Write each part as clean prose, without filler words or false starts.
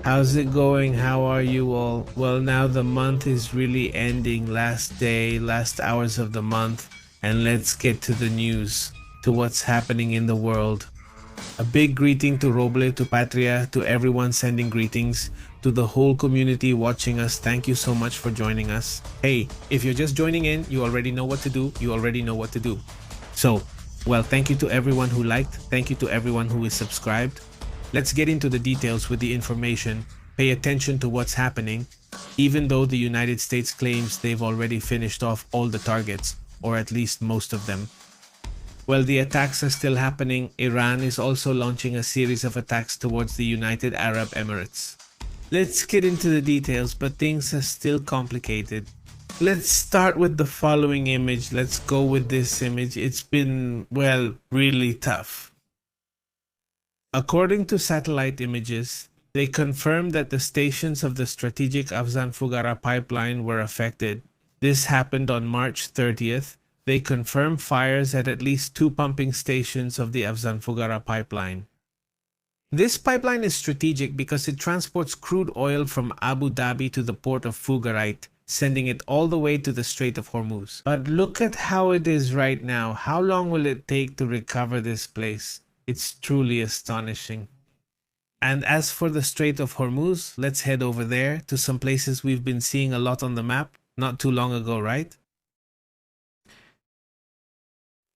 How's it going? How are you all? Well, now the month is really ending, last day, last hours of the month, and let's get to the news, to what's happening in the world. A big greeting to Roble, to Patria, to everyone sending greetings, to the whole community watching us. Thank you so much for joining us. Hey, if you're just joining in, you already know what to do. You already know what to do. So, well, thank you to everyone who liked. Thank you to everyone who is subscribed. Let's get into the details with the information. Pay attention to what's happening. Even though the United States claims they've already finished off all the targets, or at least most of them. While the attacks are still happening, Iran is also launching a series of attacks towards the United Arab Emirates. Let's get into the details, but things are still complicated. Let's start with the following image. Let's go with this image. It's been, well, really tough. According to satellite images, they confirmed that the stations of the strategic Afzan Fugara pipeline were affected. This happened on March 30th. They confirmed fires at least 2 pumping stations of the Afzan Fugara pipeline. This pipeline is strategic because it transports crude oil from Abu Dhabi to the port of Fugarite, sending it all the way to the Strait of Hormuz. But look at how it is right now. How long will it take to recover this place? It's truly astonishing. And as for the Strait of Hormuz, let's head over there to some places we've been seeing a lot on the map not too long ago, right?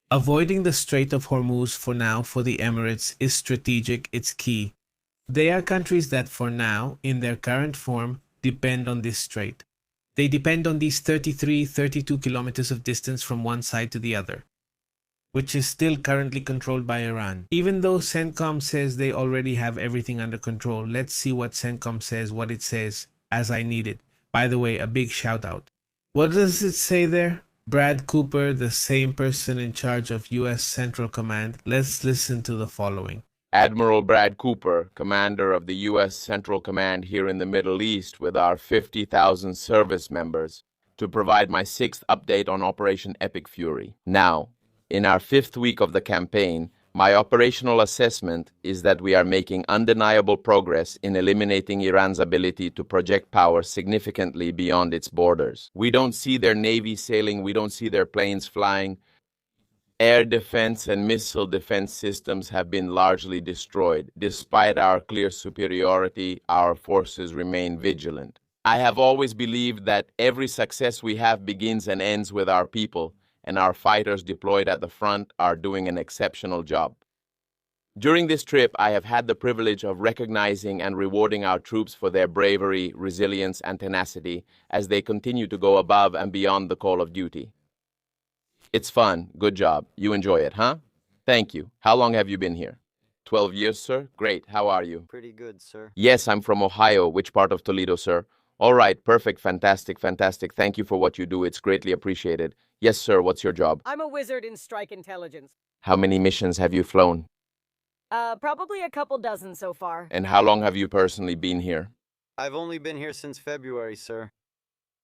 Avoiding the Strait of Hormuz for now for the Emirates is strategic, it's key. They are countries that for now, in their current form, depend on this strait. They depend on these 32 kilometers of distance from one side to the other, which is still currently controlled by Iran. Even though CENTCOM says they already have everything under control, let's see what CENTCOM says, what it says, as I need it. By the way, a big shout out. What does it say there? Brad Cooper, the same person in charge of U.S. Central Command. Let's listen to the following. Admiral Brad Cooper, commander of the U.S. Central Command here in the Middle East with our 50,000 service members, to provide my 6th update on Operation Epic Fury. Now, in our 5th week of the campaign, my operational assessment is that we are making undeniable progress in eliminating Iran's ability to project power significantly beyond its borders. We don't see their navy sailing, we don't see their planes flying. Air defense and missile defense systems have been largely destroyed. Despite our clear superiority, our forces remain vigilant. I have always believed that every success we have begins and ends with our people, and our fighters deployed at the front are doing an exceptional job. During this trip, I have had the privilege of recognizing and rewarding our troops for their bravery, resilience, and tenacity as they continue to go above and beyond the call of duty. It's fun. Good job. You enjoy it, huh? Thank you. How long have you been here? 12 years, sir? Great. How are you? Pretty good, sir. Yes, I'm from Ohio. Which part of Toledo, sir? All right. Perfect. Fantastic. Fantastic. Thank you for what you do. It's greatly appreciated. Yes, sir. What's your job? I'm a wizard in strike intelligence. How many missions have you flown? Probably a couple dozen so far. And how long have you personally been here? I've only been here since February, sir.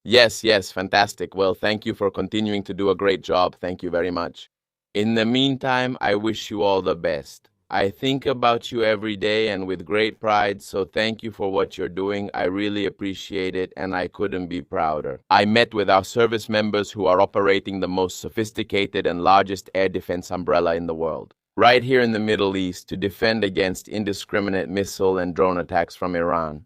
Yes, fantastic. Well, thank you for continuing to do a great job. Thank you very much. In the meantime, I wish you all the best. I think about you every day and with great pride, so thank you for what you're doing. I really appreciate it, and I couldn't be prouder. I met with our service members who are operating the most sophisticated and largest air defense umbrella in the world, right here in the Middle East, to defend against indiscriminate missile and drone attacks from Iran.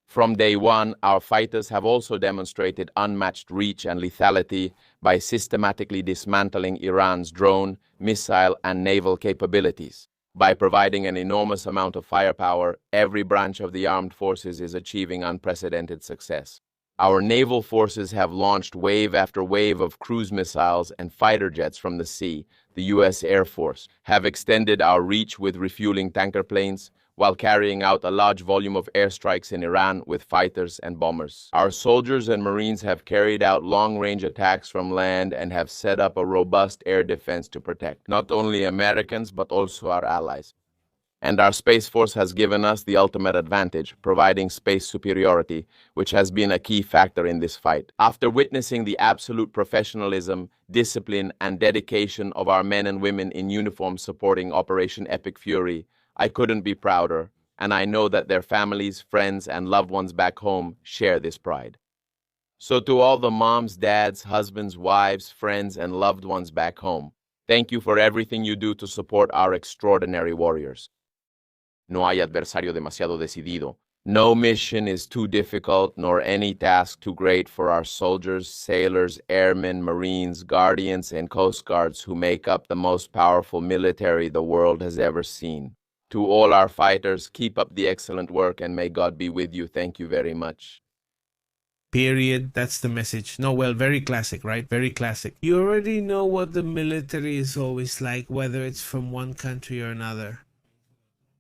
From day one, our fighters have also demonstrated unmatched reach and lethality by systematically dismantling Iran's drone, missile, and naval capabilities. By providing an enormous amount of firepower, every branch of the armed forces is achieving unprecedented success. Our naval forces have launched wave after wave of cruise missiles and fighter jets from the sea. The U.S. Air Force have extended our reach with refueling tanker planes, while carrying out a large volume of airstrikes in Iran with fighters and bombers. Our soldiers and Marines have carried out long-range attacks from land and have set up a robust air defense to protect not only Americans but also our allies. And our Space Force has given us the ultimate advantage, providing space superiority, which has been a key factor in this fight. After witnessing the absolute professionalism, discipline, and dedication of our men and women in uniform supporting Operation Epic Fury, I couldn't be prouder. and I know that their families, friends, and loved ones back home share this pride. So to all the moms, dads, husbands, wives, friends, and loved ones back home, thank you for everything you do to support our extraordinary warriors. No hay adversario demasiado decidido. No mission is too difficult, nor any task too great for our soldiers, sailors, airmen, marines, guardians, and coast guards who make up the most powerful military the world has ever seen. To all our fighters, keep up the excellent work and may God be with you. Thank you very much. Period. That's the message. No, well, very classic, right? Very classic. You already know what the military is always like, whether it's from one country or another.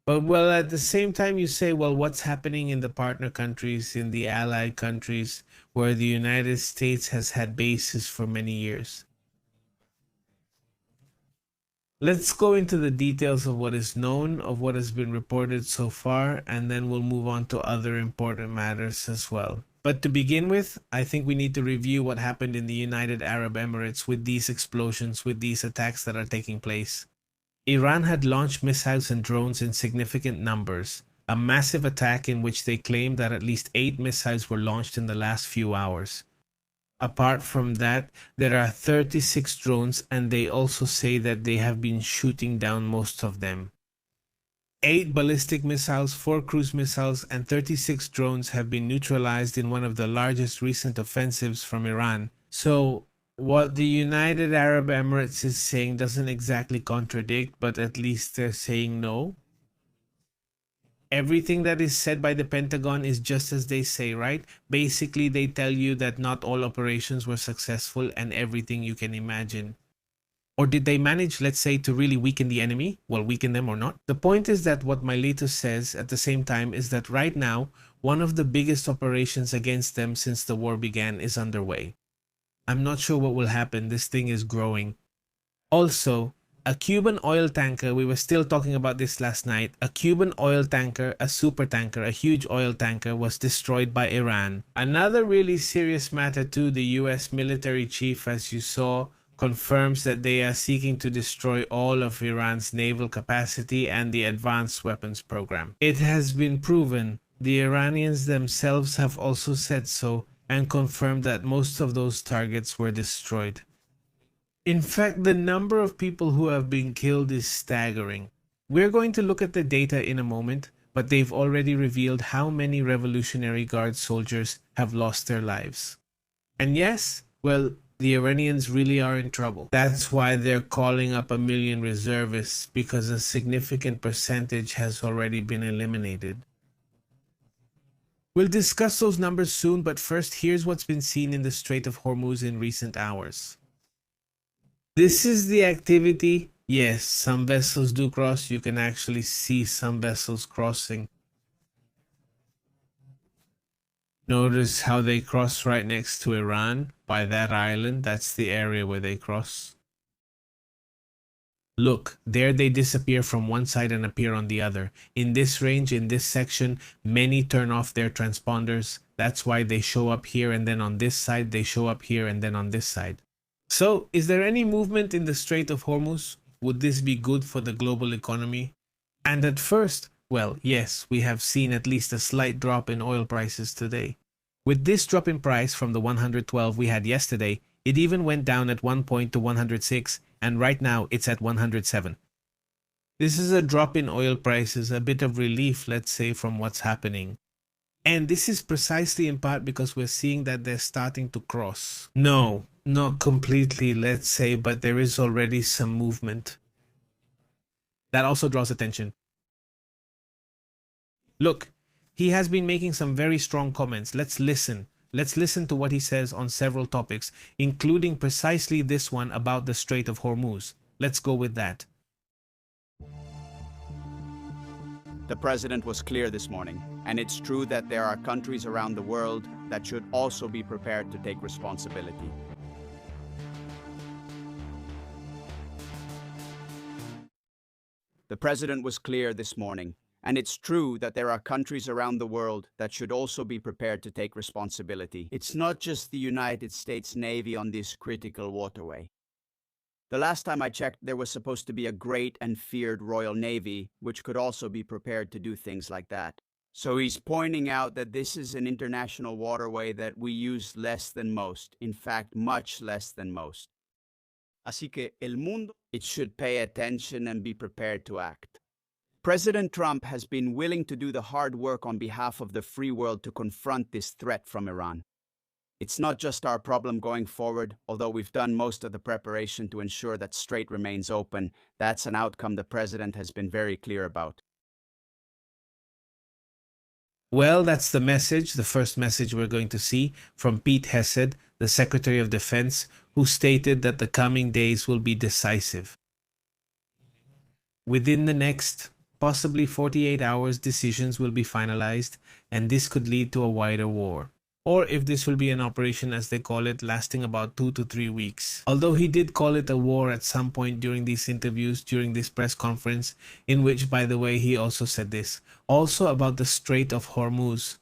But well, at the same time, you say, well, what's happening in the partner countries, in the allied countries, where the United States has had bases for many years? Let's go into the details of what is known, of what has been reported so far, and then we'll move on to other important matters as well. But to begin with, I think we need to review what happened in the United Arab Emirates with these explosions, with these attacks that are taking place. Iran had launched missiles and drones in significant numbers, a massive attack in which they claimed that at least 8 missiles were launched in the last few hours. Apart from that, there are 36 drones, and they also say that they have been shooting down most of them. 8 ballistic missiles, 4 cruise missiles, and 36 drones have been neutralized in one of the largest recent offensives from Iran. So, what the United Arab Emirates is saying doesn't exactly contradict, but at least they're saying no. Everything that is said by the Pentagon is just as they say, right? Basically, they tell you that not all operations were successful and everything you can imagine. Or did they manage, let's say, to really weaken the enemy? Well, weaken them or not? The point is that what Miletus says at the same time is that right now, one of the biggest operations against them since the war began is underway. I'm not sure what will happen. This thing is growing. Also, a Cuban oil tanker, we were still talking about this last night, a Cuban oil tanker, a super tanker, a huge oil tanker was destroyed by Iran. Another really serious matter too, the US military chief, as you saw, confirms that they are seeking to destroy all of Iran's naval capacity and the advanced weapons program. It has been proven, the Iranians themselves have also said so, and confirmed that most of those targets were destroyed. In fact, the number of people who have been killed is staggering. We're going to look at the data in a moment, but they've already revealed how many Revolutionary Guard soldiers have lost their lives. And yes, well, the Iranians really are in trouble. That's why they're calling up 1 million reservists, because a significant percentage has already been eliminated. We'll discuss those numbers soon, but first, here's what's been seen in the Strait of Hormuz in recent hours. This is the activity. Yes, some vessels do cross. You can actually see some vessels crossing. Notice how they cross right next to Iran by that island. That's the area where they cross. Look, there they disappear from one side and appear on the other. In this range, in this section, many turn off their transponders. That's why they show up here, and then on this side, they show up here, and then on this side. So, is there any movement in the Strait of Hormuz? Would this be good for the global economy? And at first, well, yes, we have seen at least a slight drop in oil prices today. With this drop in price from the 112 we had yesterday, it even went down at one point to 106, and right now it's at 107. This is a drop in oil prices, a bit of relief, let's say, from what's happening. And this is precisely in part because we're seeing that they're starting to cross. No, not completely, let's say, but there is already some movement. That also draws attention. Look, he has been making some very strong comments. Let's listen. Let's listen to what he says on several topics, including precisely this one about the Strait of Hormuz. Let's go with that. The president was clear this morning, and it's true that there are countries around the world that should also be prepared to take responsibility. The president was clear this morning, and it's true that there are countries around the world that should also be prepared to take responsibility. It's not just the United States Navy on this critical waterway. The last time I checked, there was supposed to be a great and feared Royal Navy, which could also be prepared to do things like that. So he's pointing out that this is an international waterway that we use less than most, in fact, much less than most. Así que el mundo, it should pay attention and be prepared to act. President Trump has been willing to do the hard work on behalf of the free world to confront this threat from Iran. It's not just our problem going forward, although we've done most of the preparation to ensure that Strait remains open. That's an outcome the president has been very clear about. Well, that's the message, the first message we're going to see from Pete Hegseth, the Secretary of Defense, who stated that the coming days will be decisive. Within the next possibly 48 hours, decisions will be finalized, and this could lead to a wider war. Or if this will be an operation, as they call it, lasting about 2 to 3 weeks. Although he did call it a war at some point during these interviews, during this press conference, in which, by the way, he also said this. Also about the Strait of Hormuz.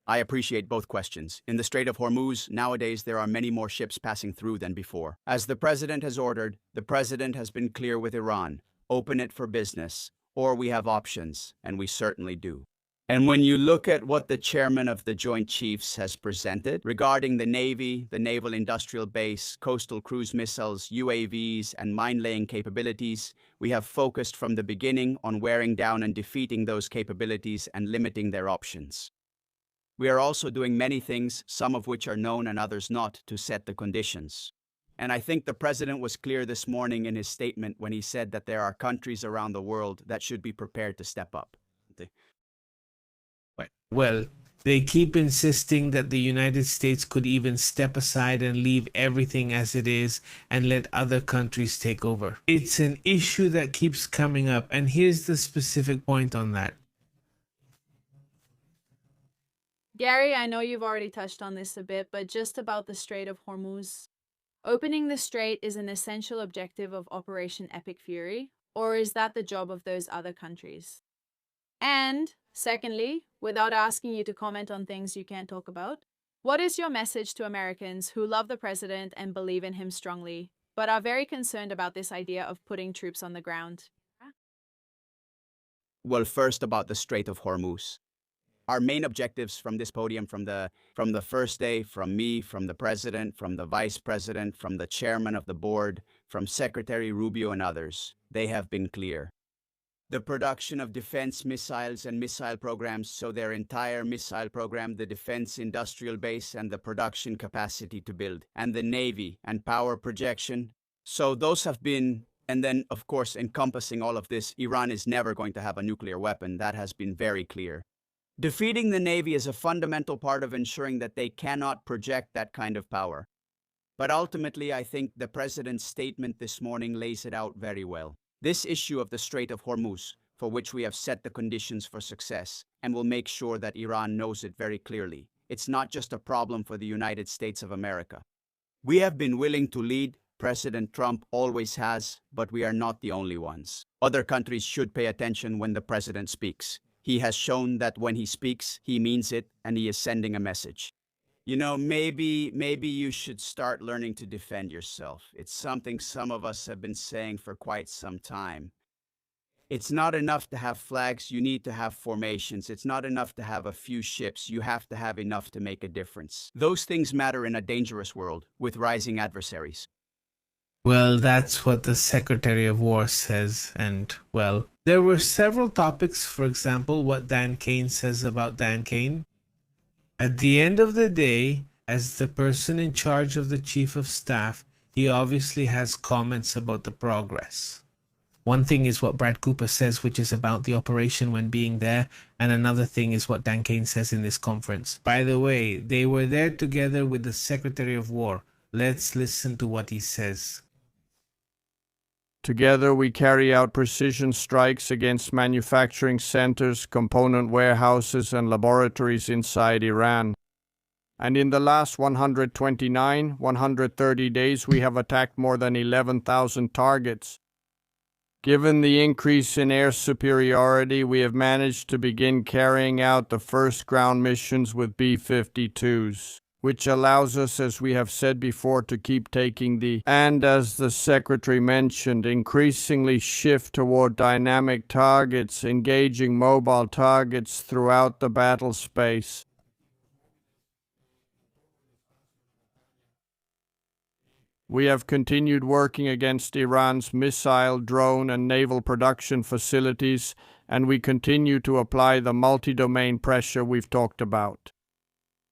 I appreciate both questions. In the Strait of Hormuz, nowadays there are many more ships passing through than before. As the president has ordered, the president has been clear with Iran. Open it for business, or we have options, and we certainly do. And when you look at what the chairman of the Joint Chiefs has presented regarding the Navy, the Naval Industrial Base, coastal cruise missiles, UAVs, and mine-laying capabilities, we have focused from the beginning on wearing down and defeating those capabilities and limiting their options. We are also doing many things, some of which are known and others not, to set the conditions. And I think the president was clear this morning in his statement when he said that there are countries around the world that should be prepared to step up. Well, they keep insisting that the United States could even step aside and leave everything as it is and let other countries take over. It's an issue that keeps coming up, and here's the specific point on that. Gary, I know you've already touched on this a bit, but just about the Strait of Hormuz. Opening the strait is an essential objective of Operation Epic Fury, or is that the job of those other countries? And, secondly, without asking you to comment on things you can't talk about, what is your message to Americans who love the president and believe in him strongly, but are very concerned about this idea of putting troops on the ground? Well, first about the Strait of Hormuz. Our main objectives from this podium, from the first day, from me, from the president, from the vice president, from the chairman of the board, from Secretary Rubio and others, they have been clear. The production of defense missiles and missile programs, so their entire missile program, the defense industrial base and the production capacity to build, and the Navy and power projection. So those have been, and then, of course, encompassing all of this, Iran is never going to have a nuclear weapon. That has been very clear. Defeating the Navy is a fundamental part of ensuring that they cannot project that kind of power. But ultimately, I think the president's statement this morning lays it out very well. This issue of the Strait of Hormuz, for which we have set the conditions for success, and will make sure that Iran knows it very clearly. It's not just a problem for the United States of America. We have been willing to lead, President Trump always has, but we are not the only ones. Other countries should pay attention when the president speaks. He has shown that when he speaks, he means it, and he is sending a message. You know, maybe you should start learning to defend yourself. It's something some of us have been saying for quite some time. It's not enough to have flags, you need to have formations. It's not enough to have a few ships, you have to have enough to make a difference. Those things matter in a dangerous world, with rising adversaries. Well, that's what the Secretary of War says, and, well, there were several topics, for example, what Dan Kane says about Dan Kane. At the end of the day, as the person in charge of the Chief of Staff, he obviously has comments about the progress. One thing is what Brad Cooper says, which is about the operation when being there, and another thing is what Dan Kane says in this conference. By the way, they were there together with the Secretary of War. Let's listen to what he says. Together, we carry out precision strikes against manufacturing centers, component warehouses, and laboratories inside Iran. And in the last 130 days, we have attacked more than 11,000 targets. Given the increase in air superiority, we have managed to begin carrying out the first ground missions with B-52s. which allows us, as we have said before, to keep taking and as the Secretary mentioned, increasingly shift toward dynamic targets, engaging mobile targets throughout the battle space. We have continued working against Iran's missile, drone, and naval production facilities, and we continue to apply the multi-domain pressure we've talked about.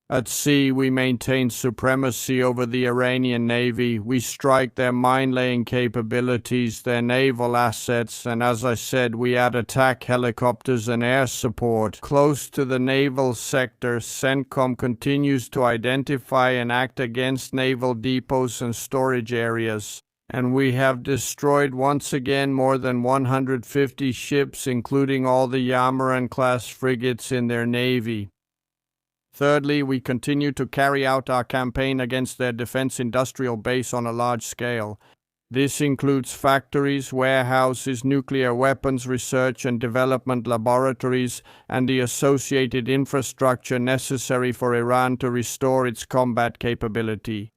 At sea, we maintain supremacy over the Iranian Navy. We strike their mine-laying capabilities, their naval assets, and as I said, we add attack helicopters and air support. Close to the naval sector, CENTCOM continues to identify and act against naval depots and storage areas. And we have destroyed once again more than 150 ships, including all the Yamaran-class frigates in their navy. Thirdly, we continue to carry out our campaign against their defense industrial base on a large scale. This includes factories, warehouses, nuclear weapons research and development laboratories, and the associated infrastructure necessary for Iran to restore its combat capability.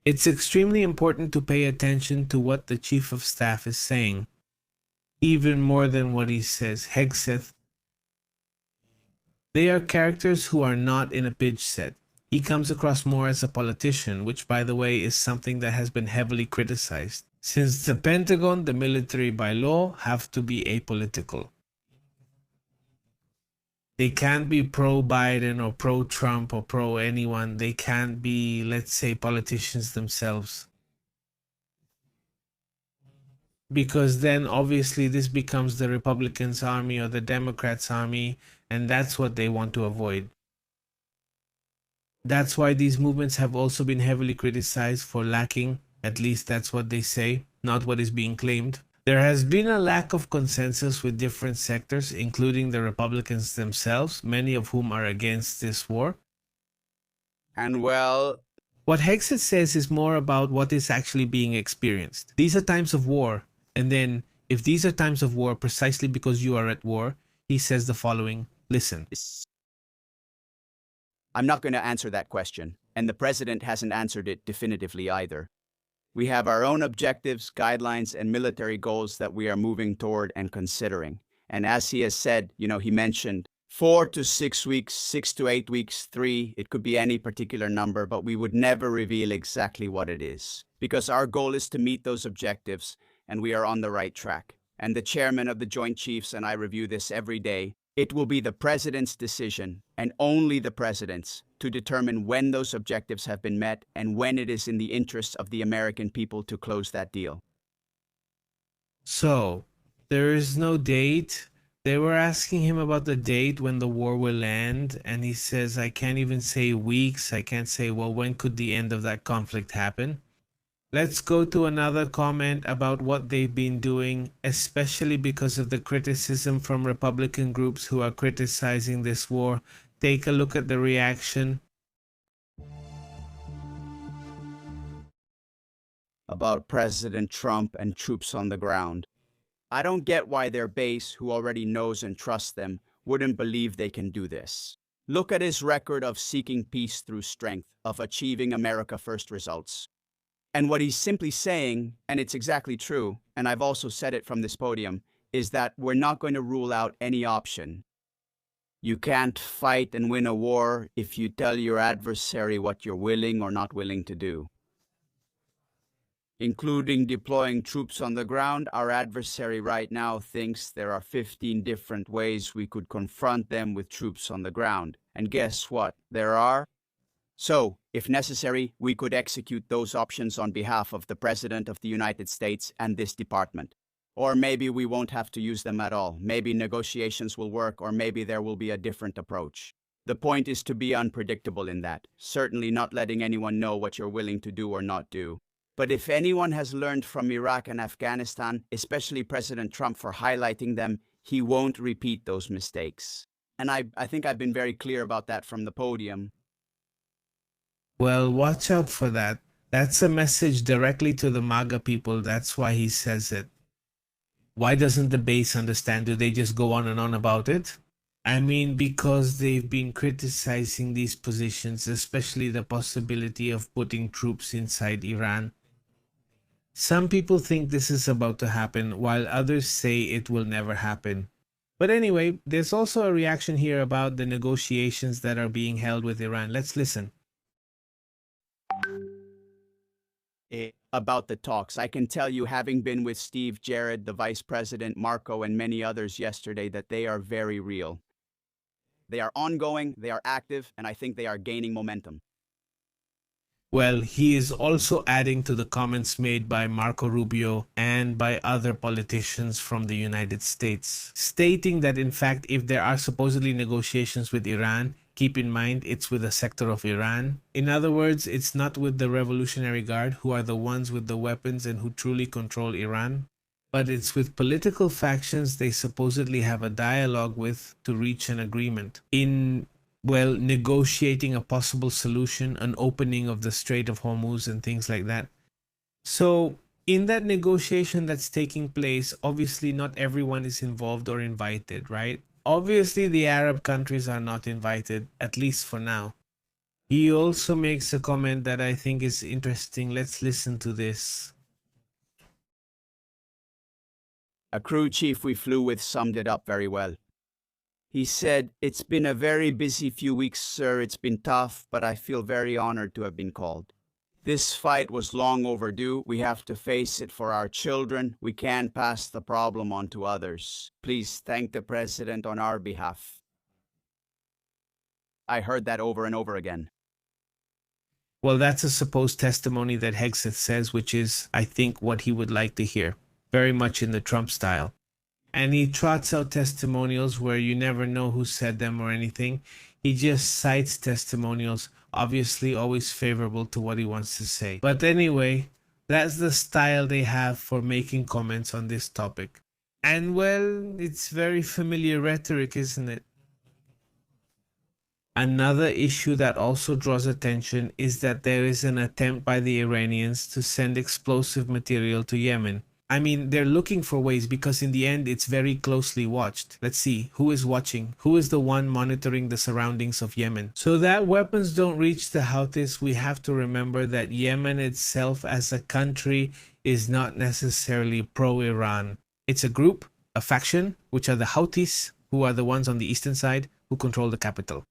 It's extremely important to pay attention to what the Chief of Staff is saying, even more than what he says. Hegseth. They are characters who are not in a pitch set. He comes across more as a politician, which by the way is something that has been heavily criticized. Since the Pentagon, the military by law, have to be apolitical. They can't be pro-Biden or pro-Trump or pro-anyone. They can't be, let's say, politicians themselves. Because then obviously this becomes the Republicans' army or the Democrats' army, and that's what they want to avoid. That's why these movements have also been heavily criticized for lacking, at least that's what they say, not what is being claimed. There has been a lack of consensus with different sectors, including the Republicans themselves, many of whom are against this war. And well, what Hegseth says is more about what is actually being experienced. These are times of war, and then if these are times of war precisely because you are at war, he says the following. Listen. I'm not going to answer that question, and the president hasn't answered it definitively either. We have our own objectives, guidelines, and military goals that we are moving toward and considering. And as he has said, he mentioned 4 to 6 weeks, 6 to 8 weeks, 3, it could be any particular number, but we would never reveal exactly what it is. Because our goal is to meet those objectives, and we are on the right track. And the chairman of the Joint Chiefs and I review this every day. It will be the president's decision, and only the president's, to determine when those objectives have been met and when it is in the interests of the American people to close that deal. So, there is no date. They were asking him about the date when the war will end, and he says, I can't even say weeks. I can't say, well, when could the end of that conflict happen? Let's go to another comment about what they've been doing, especially because of the criticism from Republican groups who are criticizing this war. Take a look at the reaction. About President Trump and troops on the ground. I don't get why their base, who already knows and trusts them, wouldn't believe they can do this. Look at his record of seeking peace through strength, of achieving America First results. And what he's simply saying, and it's exactly true, and I've also said it from this podium, is that we're not going to rule out any option. You can't fight and win a war if you tell your adversary what you're willing or not willing to do. Including deploying troops on the ground, our adversary right now thinks there are 15 different ways we could confront them with troops on the ground. And guess what? There are. So, if necessary, we could execute those options on behalf of the President of the United States and this department. Or maybe we won't have to use them at all. Maybe negotiations will work, or maybe there will be a different approach. The point is to be unpredictable in that, certainly not letting anyone know what you're willing to do or not do. But if anyone has learned from Iraq and Afghanistan, especially President Trump for highlighting them, he won't repeat those mistakes. And I think I've been very clear about that from the podium. Well, watch out for that. That's a message directly to the MAGA people. That's why he says it. Why doesn't the base understand? Do they just go on and on about it? I mean, because they've been criticizing these positions, especially the possibility of putting troops inside Iran. Some people think this is about to happen, while others say it will never happen. But anyway, there's also a reaction here about the negotiations that are being held with Iran. Let's listen. About the talks, I can tell you, having been with Steve, Jared, the vice president, Marco, and many others yesterday, that they are very real. They are ongoing, they are active, and I think they are gaining momentum. Well, he is also adding to the comments made by Marco Rubio and by other politicians from the United States, stating that in fact, if there are supposedly negotiations with Iran, keep in mind it's with a sector of Iran. In other words, it's not with the Revolutionary Guard, who are the ones with the weapons and who truly control Iran, but it's with political factions they supposedly have a dialogue with to reach an agreement in, well, negotiating a possible solution, an opening of the Strait of Hormuz and things like that. So in that negotiation that's taking place, obviously not everyone is involved or invited, right? Obviously the Arab countries are not invited, at least for now. He also makes a comment that I think is interesting. Let's listen to this. A crew chief we flew with summed it up very well. He said, "It's been a very busy few weeks, sir. It's been tough, but I feel very honored to have been called. This fight was long overdue. We have to face it for our children. We can't pass the problem on to others. Please thank the president on our behalf." I heard that over and over again. Well, that's a supposed testimony that Hegseth says, which is, I think, what he would like to hear, very much in the Trump style. And he trots out testimonials where you never know who said them or anything. He just cites testimonials, obviously always favorable to what he wants to say. But anyway, that's the style they have for making comments on this topic. And well, it's very familiar rhetoric, isn't it? Another issue that also draws attention is that there is an attempt by the Iranians to send explosive material to Yemen. I mean, they're looking for ways because in the end, it's very closely watched. Let's see, who is watching? Who is the one monitoring the surroundings of Yemen? So that weapons don't reach the Houthis, we have to remember that Yemen itself as a country is not necessarily pro-Iran. It's a group, a faction, which are the Houthis, who are the ones on the eastern side who control the capital.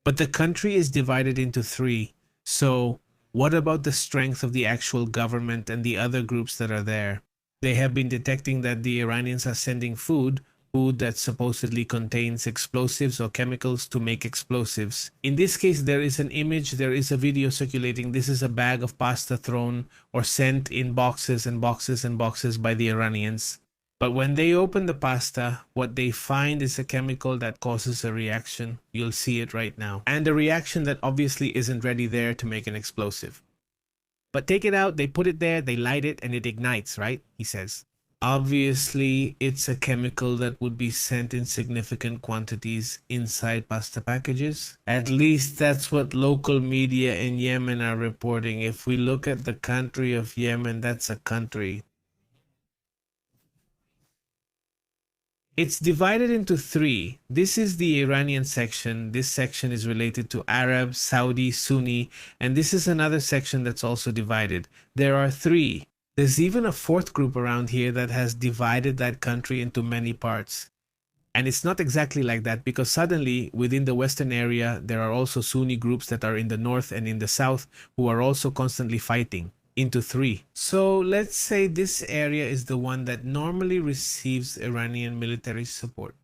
But the country is divided into three. So what about the strength of the actual government and the other groups that are there? They have been detecting that the Iranians are sending food that supposedly contains explosives or chemicals to make explosives. In this case, there is an image, there is a video circulating. This is a bag of pasta thrown or sent in boxes and boxes and boxes by the Iranians. But when they open the pasta, what they find is a chemical that causes a reaction. You'll see it right now. And a reaction that obviously isn't ready there to make an explosive. But take it out, they put it there, they light it, and it ignites, right? He says. Obviously, it's a chemical that would be sent in significant quantities inside pasta packages. At least that's what local media in Yemen are reporting. If we look at the country of Yemen, that's a country. It's divided into three. This is the Iranian section. This section is related to Arab, Saudi, Sunni, and this is another section that's also divided. There are three. There's even a fourth group around here that has divided that country into many parts. And it's not exactly like that because suddenly within the western area, there are also Sunni groups that are in the north and in the south who are also constantly fighting. Into three. So let's say this area is the one that normally receives Iranian military support.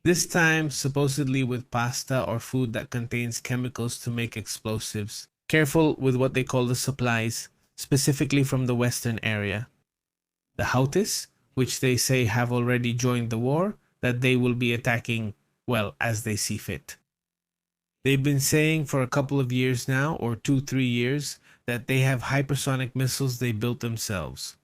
This time supposedly with pasta or food that contains chemicals to make explosives. Careful with what they call the supplies, specifically from the western area. The Houthis, which they say have already joined the war, that they will be attacking, well, as they see fit. They've been saying for a couple of years now, or 2-3 years, that they have hypersonic missiles they built themselves.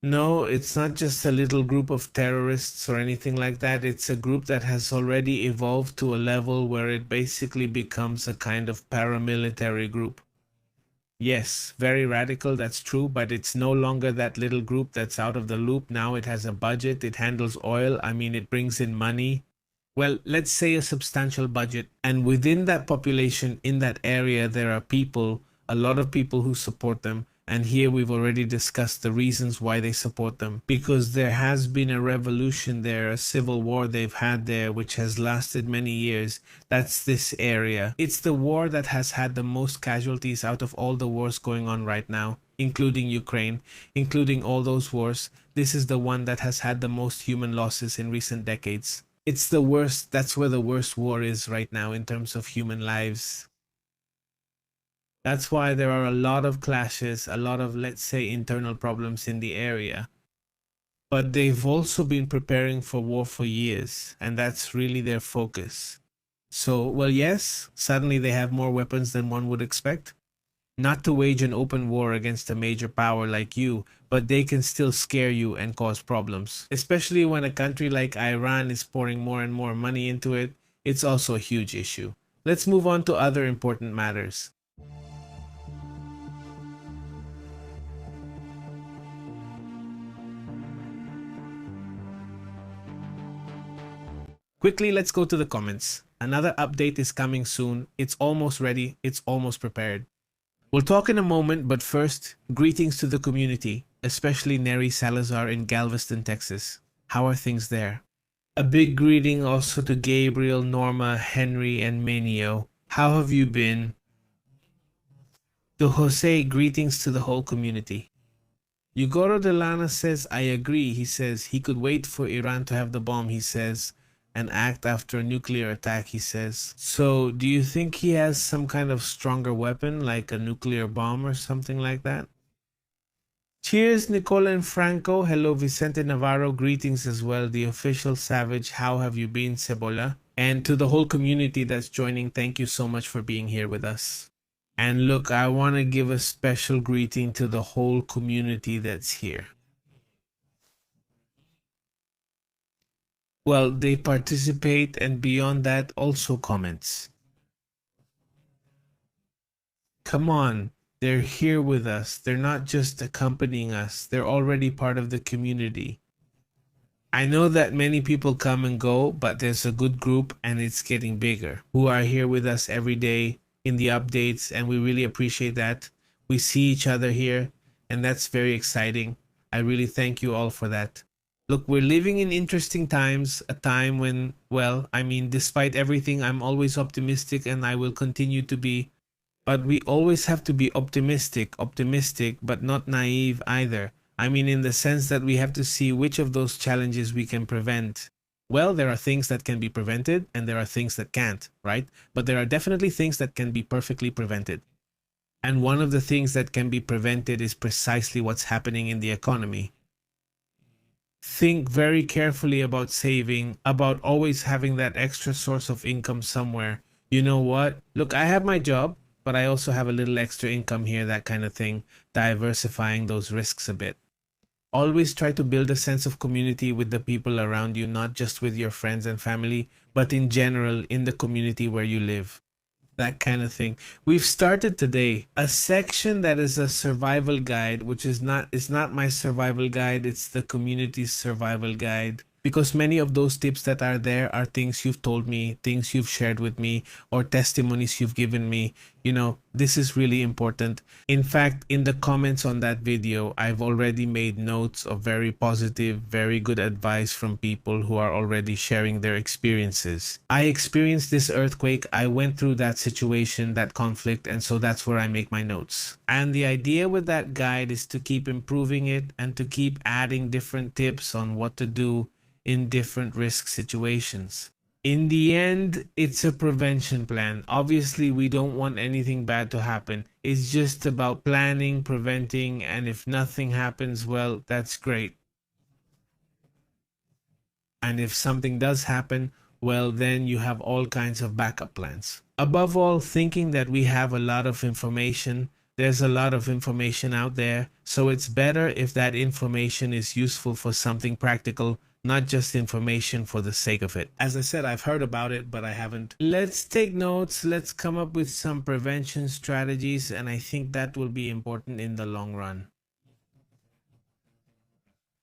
No, it's not just a little group of terrorists or anything like that. It's a group that has already evolved to a level where it basically becomes a kind of paramilitary group. Yes, very radical, that's true, but it's no longer that little group that's out of the loop. Now it has a budget, it handles oil, I mean, it brings in money. well, let's say a substantial budget. And within that population, in that area, there are people, a lot of people who support them. And here we've already discussed the reasons why they support them. Because there has been a revolution there, a civil war they've had there, which has lasted many years. That's this area. It's the war that has had the most casualties out of all the wars going on right now, including Ukraine, including all those wars. This is the one that has had the most human losses in recent decades. It's the worst. That's where the worst war is right now in terms of human lives. That's why there are a lot of clashes, a lot of, let's say, internal problems in the area. But they've also been preparing for war for years, and that's really their focus. So, well, yes, suddenly they have more weapons than one would expect. Not to wage an open war against a major power like you, but they can still scare you and cause problems. Especially when a country like Iran is pouring more and more money into it, it's also a huge issue. Let's move on to other important matters. Quickly, let's go to the comments. Another update is coming soon. It's almost ready. It's almost prepared. We'll talk in a moment, but first, greetings to the community, especially Neri Salazar in Galveston, Texas. How are things there? A big greeting also to Gabriel, Norma, Henry, and Manio. How have you been? To Jose, greetings to the whole community. Yugoro Delana says, I agree. He says he could wait for Iran to have the bomb, he says, and act after a nuclear attack, he says. So, do you think he has some kind of stronger weapon, like a nuclear bomb or something like that? Cheers, Nicola and Franco. Hello, Vicente Navarro. Greetings as well. The official Savage. How have you been, Cebola? And to the whole community that's joining, thank you so much for being here with us. And look, I want to give a special greeting to the whole community that's here. Well, they participate and beyond that also comments. Come on, they're here with us. They're not just accompanying us. They're already part of the community. I know that many people come and go, but there's a good group and it's getting bigger who are here with us every day in the updates, and we really appreciate that. We see each other here and that's very exciting. I really thank you all for that. Look, we're living in interesting times, a time when, well, I mean, despite everything, I'm always optimistic and I will continue to be. But we always have to be optimistic, but not naive either. I mean, in the sense that we have to see which of those challenges we can prevent. Well, there are things that can be prevented and there are things that can't, right? But there are definitely things that can be perfectly prevented. And one of the things that can be prevented is precisely what's happening in the economy. Think very carefully about saving, about always having that extra source of income somewhere. You know what? Look, I have my job, but I also have a little extra income here, that kind of thing, diversifying those risks a bit. Always try to build a sense of community with the people around you, not just with your friends and family, but in general in the community where you live. That kind of thing. We've started today a section that is a survival guide, which is not my survival guide, it's the community's survival guide. Because many of those tips that are there are things you've told me, things you've shared with me, or testimonies you've given me. You know, this is really important. In fact, in the comments on that video, I've already made notes of very positive, very good advice from people who are already sharing their experiences. I experienced this earthquake. I went through that situation, that conflict, and so that's where I make my notes. And the idea with that guide is to keep improving it and to keep adding different tips on what to do in different risk situations. In the end, it's a prevention plan. Obviously, we don't want anything bad to happen. It's just about planning, preventing, and if nothing happens, well, that's great. And if something does happen, well, then you have all kinds of backup plans. Above all, thinking that we have a lot of information. There's a lot of information out there, so it's better if that information is useful for something practical, not just information for the sake of it. As I said, I've heard about it, but I haven't. Let's take notes. Let's come up with some prevention strategies, and I think that will be important in the long run.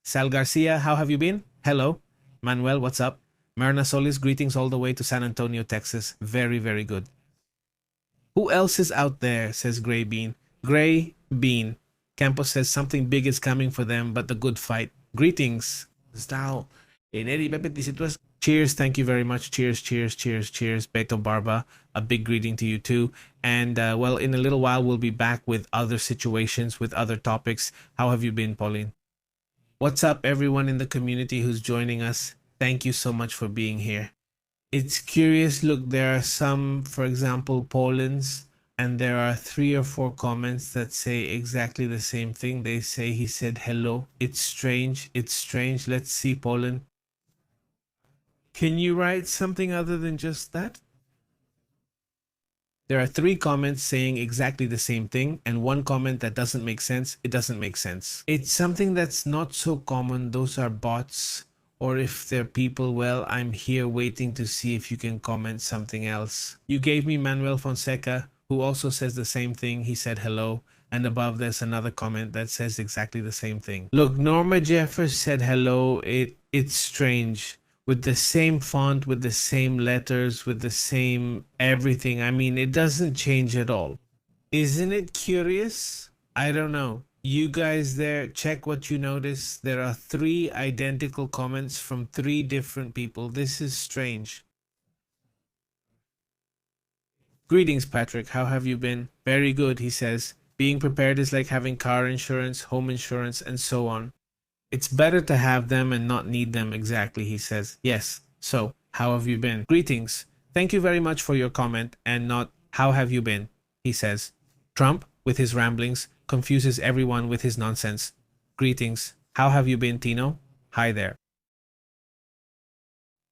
Sal Garcia, how have you been? Hello. Manuel, what's up? Marna Solis, greetings all the way to San Antonio, Texas. Very, very good. Who else is out there, says Gray Bean. Gray Bean. Campos says something big is coming for them, but the good fight. Greetings. Style. Cheers, thank you very much. Cheers, cheers, cheers, cheers. Beto Barba, a big greeting to you too. And well, in a little while, we'll be back with other situations, with other topics. How have you been, Pauline? What's up, everyone in the community who's joining us? Thank you so much for being here. It's curious. Look, there are some, for example, Poland's, and there are 3 or 4 comments that say exactly the same thing. They say he said hello. It's strange. It's strange. Let's see, Poland. Can you write something other than just that? There are 3 comments saying exactly the same thing, and 1 comment that doesn't make sense. It doesn't make sense. It's something that's not so common. Those are bots. Or if they're people, well, I'm here waiting to see if you can comment something else. You gave me Manuel Fonseca, who also says the same thing. He said hello. And above there's another comment that says exactly the same thing. Look, Norma Jeffers said hello. It's strange. With the same font, with the same letters, with the same everything. I mean, it doesn't change at all. Isn't it curious? I don't know. You guys there, check what you notice. There are 3 identical comments from 3 different people. This is strange. Greetings, Patrick. How have you been? Very good, he says. Being prepared is like having car insurance, home insurance, and so on. It's better to have them and not need them, exactly, he says. Yes. So, how have you been? Greetings. Thank you very much for your comment, and not how have you been, he says. Trump, with his ramblings, confuses everyone with his nonsense. Greetings. How have you been, Tino? Hi there.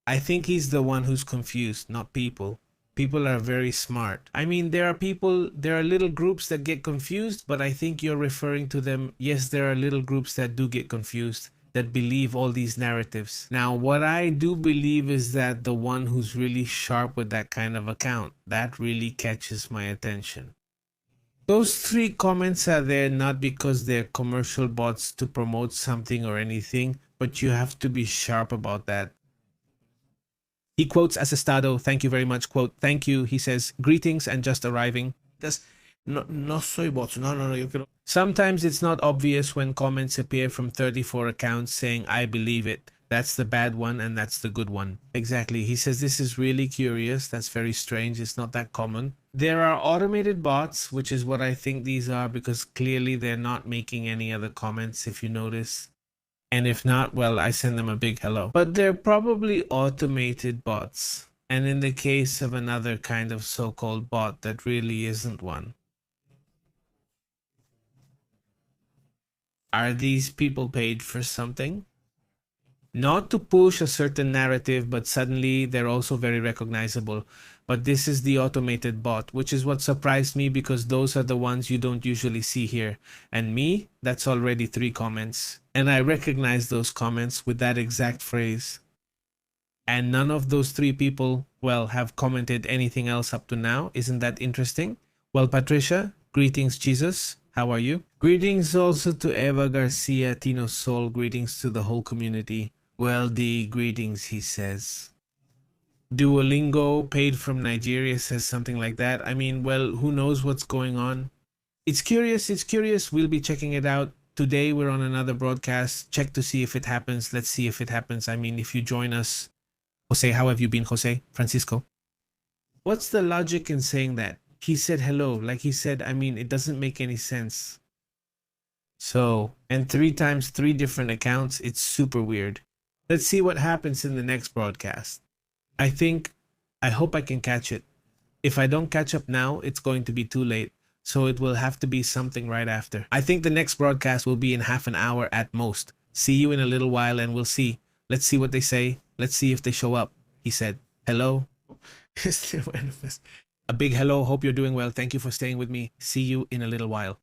I think he's the one who's confused, not people. People are very smart. I mean, there are little groups that get confused, but I think you're referring to them. Yes, there are little groups that do get confused, that believe all these narratives. Now, what I do believe is that the one who's really sharp with that kind of account, that really catches my attention. Those 3 comments are there not because they're commercial bots to promote something or anything, but you have to be sharp about that. He quotes Asestado, thank you very much, quote, thank you, he says, greetings and just arriving. No soy bots, no, yo quiero. Sometimes it's not obvious when comments appear from 34 accounts saying, I believe it. That's the bad one and that's the good one. Exactly, he says this is really curious, that's very strange, it's not that common. There are automated bots, which is what I think these are, because clearly they're not making any other comments, if you notice. And if not, well, I send them a big hello. But they're probably automated bots. And in the case of another kind of so-called bot that really isn't one. Are these people paid for something? Not to push a certain narrative, but suddenly they're also very recognizable. But this is the automated bot, which is what surprised me because those are the ones you don't usually see here. And me, that's already 3 comments. And I recognize those comments with that exact phrase. And none of those 3 people, well, have commented anything else up to now. Isn't that interesting? Well, Patricia, greetings, Jesus. How are you? Greetings also to Eva Garcia, Tino Sol. Greetings to the whole community. Well, the greetings, he says. Duolingo, paid from Nigeria, says something like that. I mean, well, who knows what's going on? It's curious. We'll be checking it out. Today, we're on another broadcast. Check to see if it happens. Let's see if it happens. I mean, if you join us. Jose, how have you been, Jose? Francisco? What's the logic in saying that? He said hello. Like he said, I mean, it doesn't make any sense. So, and 3 times 3 different accounts. It's super weird. Let's see what happens in the next broadcast. I hope I can catch it. If I don't catch up now, it's going to be too late. So it will have to be something right after. I think the next broadcast will be in half an hour at most. See you in a little while and we'll see. Let's see what they say. Let's see if they show up. He said, hello. A big hello. Hope you're doing well. Thank you for staying with me. See you in a little while.